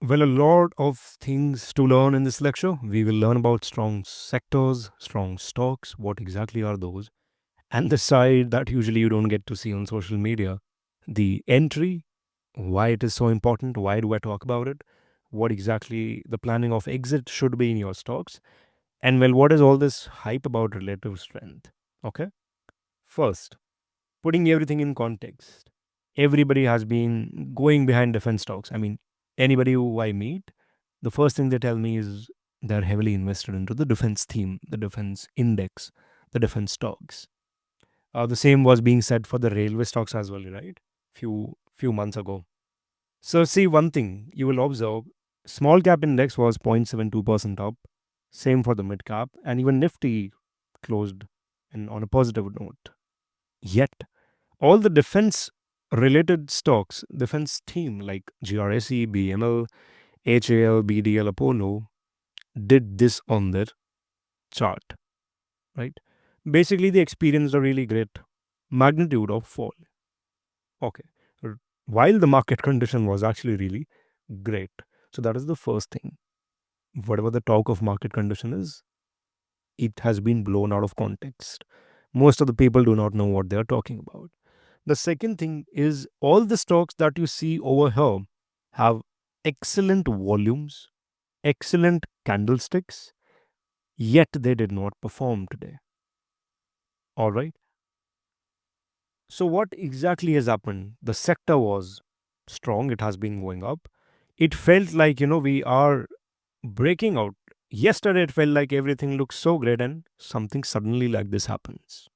Well, a lot of things to learn in this lecture. We will learn about strong sectors, strong stocks, what exactly are those, and the side that usually you don't get to see on social media. The entry, why it is so important, why do I talk about it, what exactly the planning of exit should be in your stocks, and well, what is all this hype about relative strength? Okay, first, putting everything in context. Everybody has been going behind defense stocks. I mean, anybody who I meet, the first thing they tell me is they're heavily invested into the defense theme, the defense index, the defense stocks. The same was being said for the railway stocks as well, right? Few months ago. So see one thing you will observe: small cap index was 0.72% up. Same for the mid cap, and even Nifty closed on a positive note. Yet all the defense related stocks, defense theme like GRSE, BML, HAL, BDL, Apollo did this on their chart, right? Basically, they experienced a really great magnitude of fall. Okay. While the market condition was actually really great. So that is the first thing. Whatever the talk of market condition is, it has been blown out of context. Most of the people do not know what they are talking about. The second thing is all the stocks that you see over here have excellent volumes, excellent candlesticks, yet they did not perform today. All right. So, what exactly has happened? The sector was strong, it has been going up. It felt like, we are breaking out. Yesterday, it felt like everything looks so great, and something suddenly like this happens.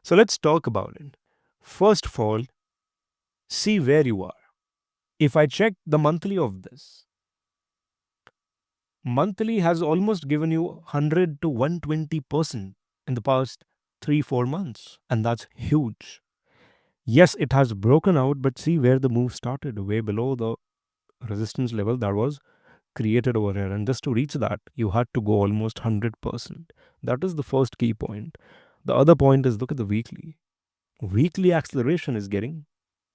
So, let's talk about it. First of all, see where you are. If I check the monthly of this, monthly has almost given you 100 to 120% in the past 3 4 months, and that's huge. Yes, it has broken out, but see where the move started, way below the resistance level that was created over here, and just to reach that you had to go almost 100%. That is the first key point. The other point is, look at the weekly acceleration is getting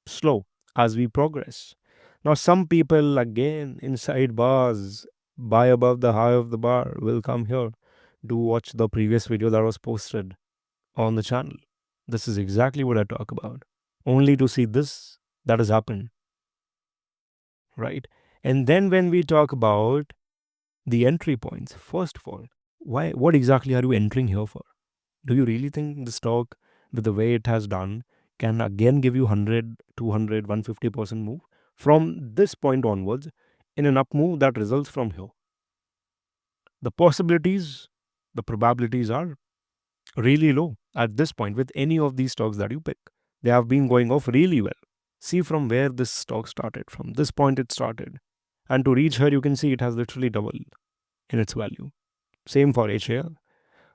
slow as we progress. Now, some people, again, inside bars, buy above the high of the bar, will come here. Do watch the previous video that was posted on the channel. This is exactly what I talk about. Only to see this that has happened, right? And then when we talk about the entry points, first of all, what exactly are you entering here for? Do you really think the stock, with the way it has done, can again give you 100, 200, 150% move from this point onwards in an up move that results from here? The possibilities, the probabilities are really low at this point with any of these stocks that you pick. They have been going off really well. See from where this stock started. From this point it started. And to reach here, you can see it has literally doubled in its value. Same for HAL,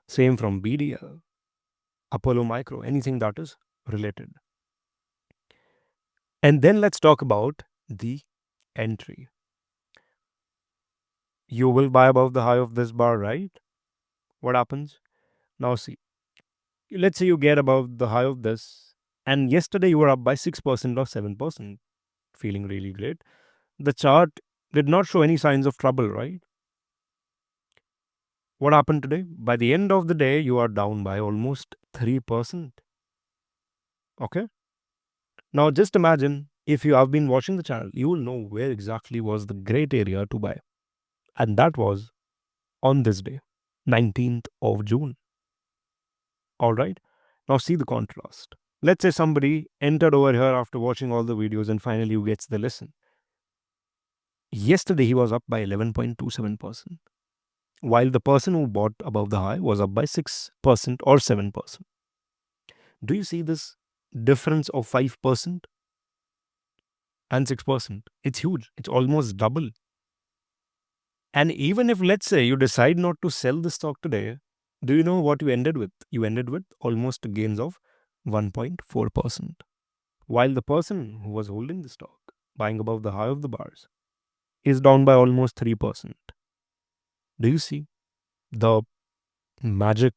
same from BDL, Apollo Micro, anything that is related. And then let's talk about the entry. You will buy above the high of this bar, right? What happens? Now, see, let's say you get above the high of this, and yesterday you were up by 6% or 7%, feeling really great. The chart did not show any signs of trouble, right? What happened today? By the end of the day, you are down by almost 3%. Okay? Now, just imagine if you have been watching the channel, you will know where exactly was the great area to buy. And that was on this day, 19th of June. All right? Now, see the contrast. Let's say somebody entered over here after watching all the videos and finally you gets the lesson. Yesterday, he was up by 11.27%, while the person who bought above the high was up by 6% or 7%. Do you see this difference of 5% and 6%? It's huge. It's almost double. And even if, let's say, you decide not to sell the stock today, do you know what you ended with? You ended with almost gains of 1.4%. While the person who was holding the stock, buying above the high of the bars, is down by almost 3%. Do you see the magic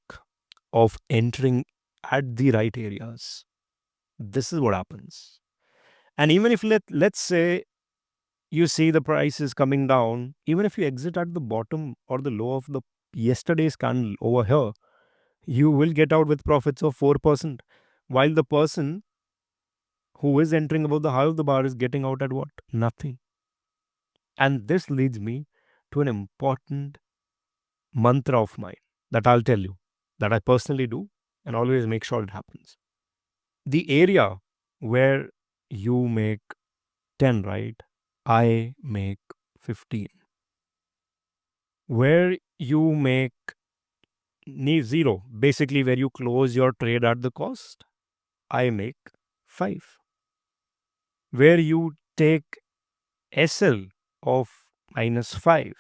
of entering at the right areas? This is what happens. And even if let's say you see the price is coming down, even if you exit at the bottom or the low of the yesterday's candle over here, you will get out with profits of 4%, while the person who is entering above the high of the bar is getting out at what? Nothing. And this leads me to an important mantra of mine that I'll tell you, that I personally do and always make sure it happens. The area where you make 10, right? I make 15. Where you make zero, basically where you close your trade at the cost, I make 5. Where you take SL of -5,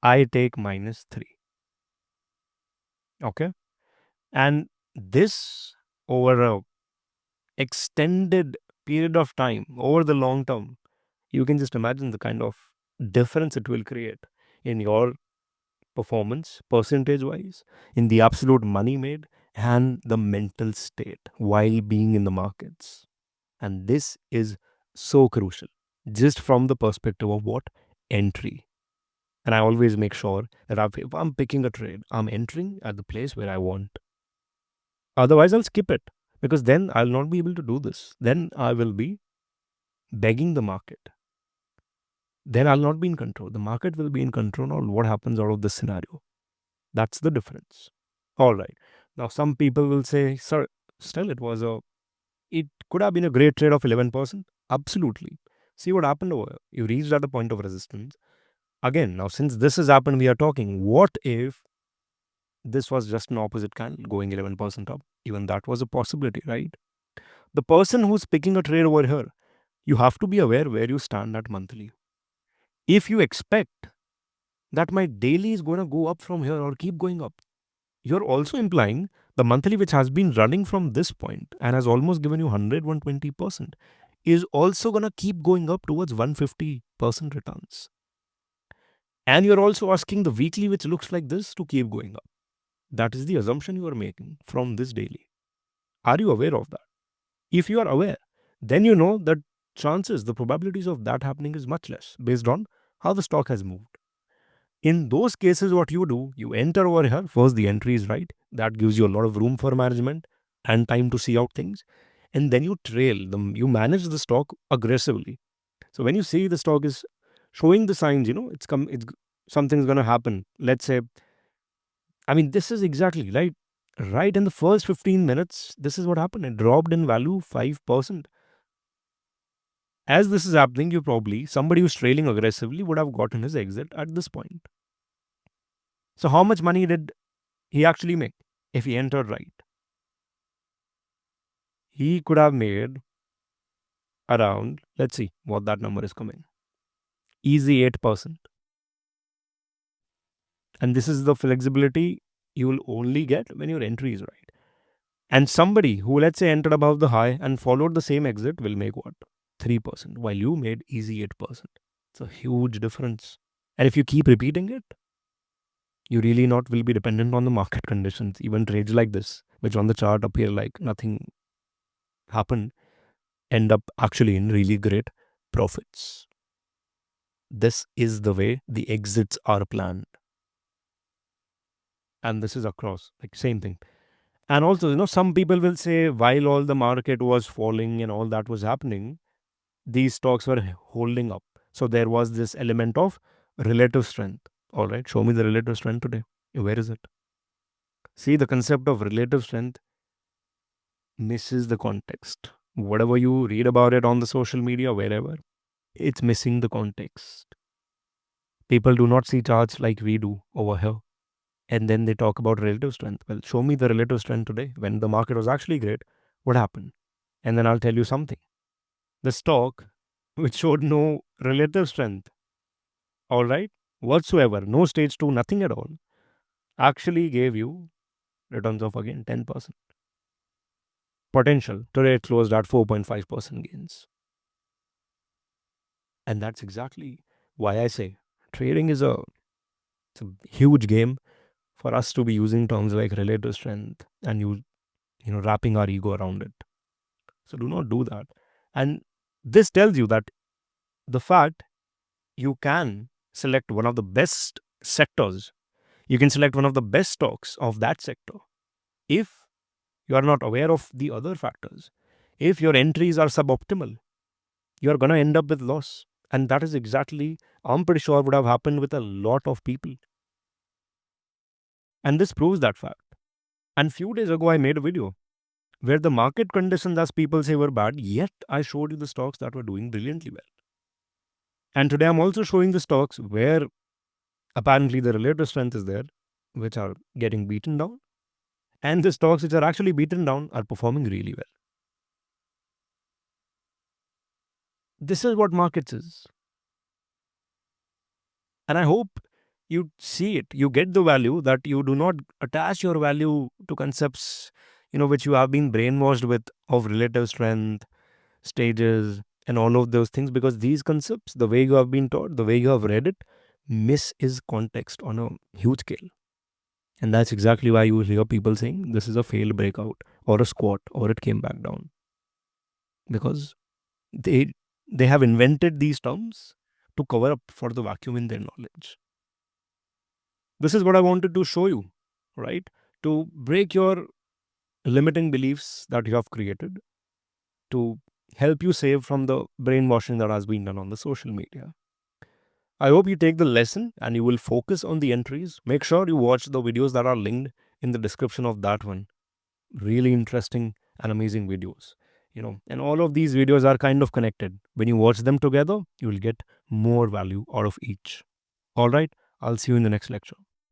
I take -3. Okay. And this over a extended period of time, over the long term, you can just imagine the kind of difference it will create in your performance, percentage wise, in the absolute money made, and the mental state while being in the markets. And this is so crucial, just from the perspective of what? Entry. And I always make sure that if I'm picking a trade, I'm entering at the place where I want. Otherwise, I'll skip it, because then I'll not be able to do this. Then I will be begging the market. Then I'll not be in control. The market will be in control of what happens out of this scenario. That's the difference. All right. Now, some people will say, sir, still it could have been a great trade of 11%. Absolutely. See what happened over here. You reached at a point of resistance. Again, now since this has happened, we are talking, what if this was just an opposite candle going 11% up? Even that was a possibility, right? The person who's picking a trade over here, you have to be aware where you stand at monthly. If you expect that my daily is going to go up from here or keep going up, you're also implying the monthly, which has been running from this point and has almost given you 100, 120%, is also going to keep going up towards 150% returns. And you're also asking the weekly, which looks like this, to keep going up. That is the assumption you are making from this daily. Are you aware of that? If you are aware, then you know that chances, the probabilities of that happening is much less based on how the stock has moved. In those cases, what you do, you enter over here. First, the entry is right. That gives you a lot of room for management and time to see out things. And then you trail them. You manage the stock aggressively. So when you see the stock is showing the signs, something's going to happen. Let's say, I mean, this is exactly right. Right in the first 15 minutes, this is what happened. It dropped in value 5%. As this is happening, somebody who's trailing aggressively would have gotten his exit at this point. So how much money did he actually make if he entered right? He could have made around, let's see what that number is coming. Easy 8%. And this is the flexibility you will only get when your entry is right. And somebody who, let's say, entered above the high and followed the same exit will make what? 3%, while you made easy 8%. It's a huge difference. And if you keep repeating it, you really not will be dependent on the market conditions. Even trades like this, which on the chart appear like nothing happened, end up actually in really great profits. This is the way the exits are planned. And this is across, like same thing. And also, some people will say, while all the market was falling and all that was happening, these stocks were holding up. So there was this element of relative strength. All right, show me the relative strength today. Where is it? See, the concept of relative strength misses the context. Whatever you read about it on the social media, wherever, it's missing the context. People do not see charts like we do over here. And then they talk about relative strength. Well, show me the relative strength today. When the market was actually great, what happened? And then I'll tell you something. The stock, which showed no relative strength, all right, whatsoever, no stage 2, nothing at all, actually gave you returns of again 10%. Potential. Today it closed at 4.5% gains. And that's exactly why I say trading is it's a huge game for us to be using terms like relative strength and wrapping our ego around it. So do not do that. And this tells you that the fact you can select one of the best sectors. You can select one of the best stocks of that sector. If you are not aware of the other factors, if your entries are suboptimal, you're going to end up with loss. And that is exactly, I'm pretty sure, would have happened with a lot of people. And this proves that fact. And few days ago, I made a video where the market conditions, as people say, were bad, yet I showed you the stocks that were doing brilliantly well. And today I'm also showing the stocks where apparently the relative strength is there, which are getting beaten down. And the stocks which are actually beaten down are performing really well. This is what markets is. And I hope you see it. You get the value, that you do not attach your value to concepts, which you have been brainwashed with, of relative strength, stages, and all of those things, because these concepts, the way you have been taught, the way you have read it, miss is context on a huge scale. And that's exactly why you will hear people saying this is a failed breakout or a squat or it came back down. Because they have invented these terms to cover up for the vacuum in their knowledge. This is what I wanted to show you, right? To break your limiting beliefs that you have created, to help you save from the brainwashing that has been done on the social media. I hope you take the lesson and you will focus on the entries. Make sure you watch the videos that are linked in the description of that one. Really interesting and amazing videos. And all of these videos are kind of connected. When you watch them together, you will get more value out of each. All right, I'll see you in the next lecture.